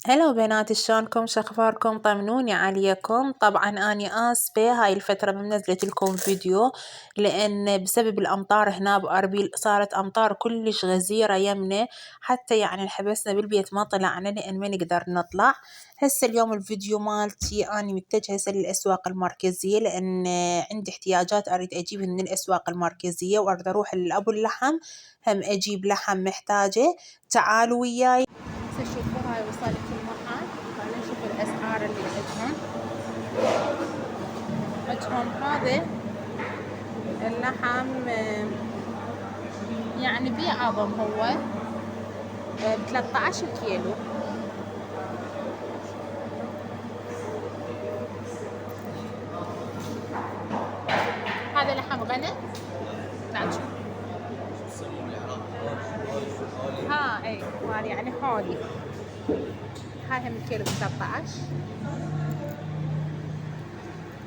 هلا بنات، شلونكم؟ شخباركم؟ طمنوني عليكم. طبعا اني اسفة هاي الفترة ما منزلت لكم فيديو لان بسبب الامطار هنا باربيل صارت امطار كلش غزيرة يمنا، حتى يعني انحبسنا بالبيت ما طلعنا لان ما نقدر نطلع. هسه اليوم الفيديو مالتي اني متجهة هسه للاسواق المركزية لان عندي احتياجات اريد اجيبها من الاسواق المركزية، واريد اروح لابو اللحم هم اجيب لحم محتاجة. تعالوا وياي. هسه شوفوا هاي وصلت المحل، خلينا نشوف الأسعار اللي عندهم هذا اللحم يعني بعظم هو ب13 كيلو. هذا لحم غنم لا تشوف اي مال يعني حولي. هاي هم الكيلو ب13.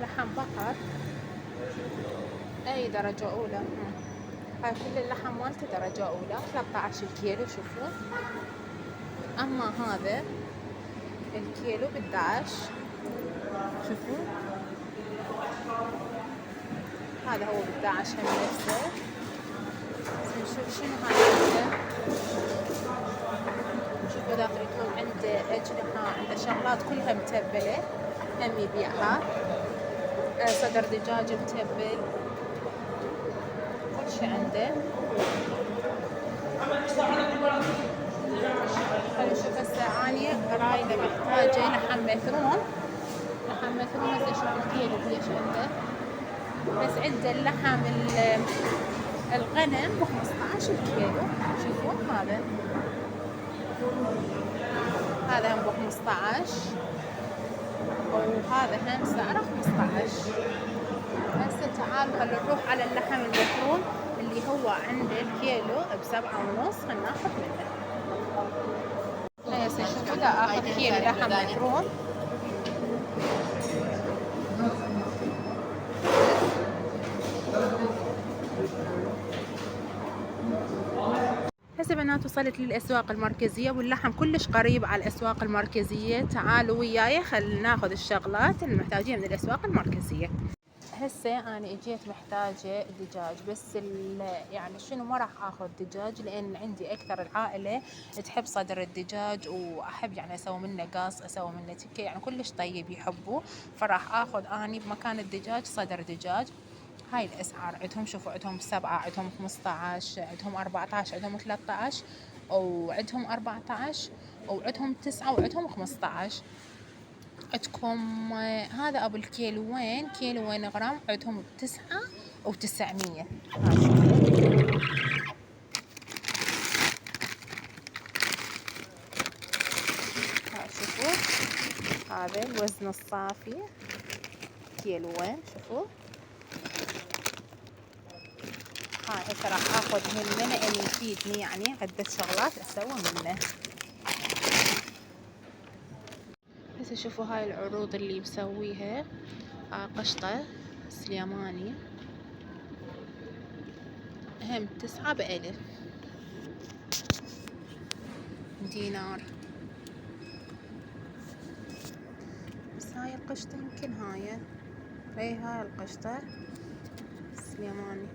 لحم بقر اي درجة اولى. هاي كل اللحم مالته درجة اولى 13 كيلو شوفوا. اما هذا الكيلو ب11 شوفوا. هذا هو ب11 هم نفسه. نشوف شنو هذا. شوفوا داخل يكون عنده أجنحة، عنده شغلات كلها متبلة هم يبيعها. صدر دجاج متبل، كل شي عنده. خلينا نشوف هسه اني رايدة محتاجة لحم مثرون. لحم مثرون هسه شوف الكيلو قديش عنده. بس عنده اللحم الغنم ب15 كيلو. شوفوا هذا هم ب15 وهذا هم سعره 15. هسه تعالوا خلينا نروح على اللحم المفروم اللي هو عنده الكيلو ب7.5. خلينا ناخذ منه. هسه شوفوا دا اخذ كيلو لحم مفروم. هسه بنات وصلت للأسواق المركزية واللحم كلش قريب على الأسواق المركزية. تعالوا وياي خلينا ناخذ الشغلات اللي محتاجينها من الأسواق المركزية. هسه أنا اجيت محتاجة دجاج، بس يعني شنو ما راح اخذ دجاج لأن عندي أكثر العائلة تحب صدر الدجاج، وأحب يعني أسوي منه قاص، أسوي منه تكة، يعني كلش طيب يحبوه. فراح اخذ أني بمكان الدجاج صدر دجاج. هاي الأسعار عندهم، شوفوا عندهم 7، عندهم 15، عندهم 14، عندهم 13، وعندهم 14، وعندهم 9، وعندهم 15. عندكم هذا أبو الكيلوين، كيلوين غرام، عندهم ب9 و900. ها شوفوا هذا الوزن الصافي كيلوين. شوفوا هاي هسه راح اخذ منه لان يفيدني، يعني عدة شغلات اسوي منه. هسه شوفوا هاي العروض اللي بسويها. قشطة سليماني هم 9 ب1000 دينار. بس هاي القشطة يمكن هاي القشطة سليماني.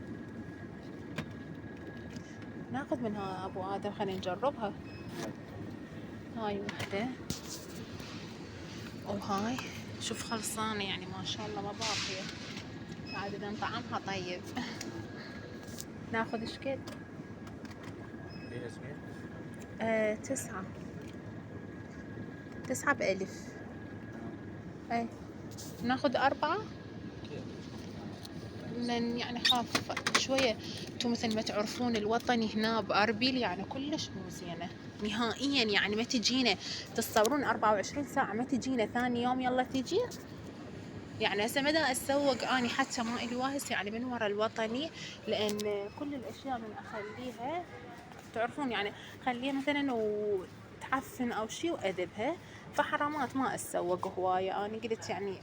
ناخذ منها ابو ادم، خلينا نجربها. هاي وحدة وهاي شوف خلصانة يعني ما شاء الله ما باقية، عادة طعمها طيب. ناخذ شكد 9 ب1000. اي ناخذ 4 لأن يعني خاف شوية. انتم مثل ما تعرفون الوطني هنا بأربيل يعني كلش مو زينة نهائيا، يعني ما تجينا تتصورون 24 ساعة ما تجينا، ثاني يوم يلا تجي. يعني هسه مدى اسوق اني حتى ما الي واهس يعني من ورا الوطني، لان كل الاشياء من اخليها تعرفون يعني خليها مثلا وتعفن او شي واذبها، فحرامات ما اسوق هواية. اني قلت يعني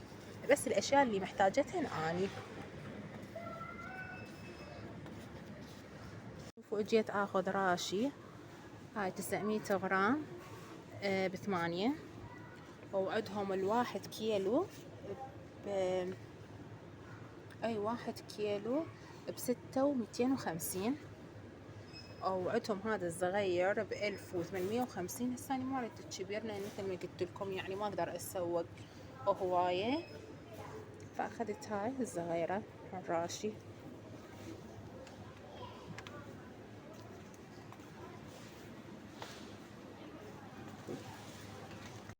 بس الاشياء اللي محتاجتهن اني. شوفوا اجيت اخذ راشي، هاي 900 غرام ب8. وعندهم الواحد كيلو ب... أي 1 كيلو ب6 و250، أو عندهم هذا الصغير ب1850. هسه أنا ما ريت الكبير لأن مثل ما قلت لكم يعني ما أقدر أسوق هواية، فأخذت هاي الصغيرة الراشي.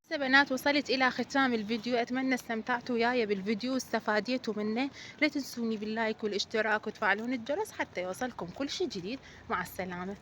هسه بنات وصلت إلى ختام الفيديو، أتمنى استمتعتوا وياي بالفيديو واستفاديتوا منه. لا تنسوني باللايك والاشتراك وتفعلون الجرس حتى يوصلكم كل شي جديد. مع السلامة.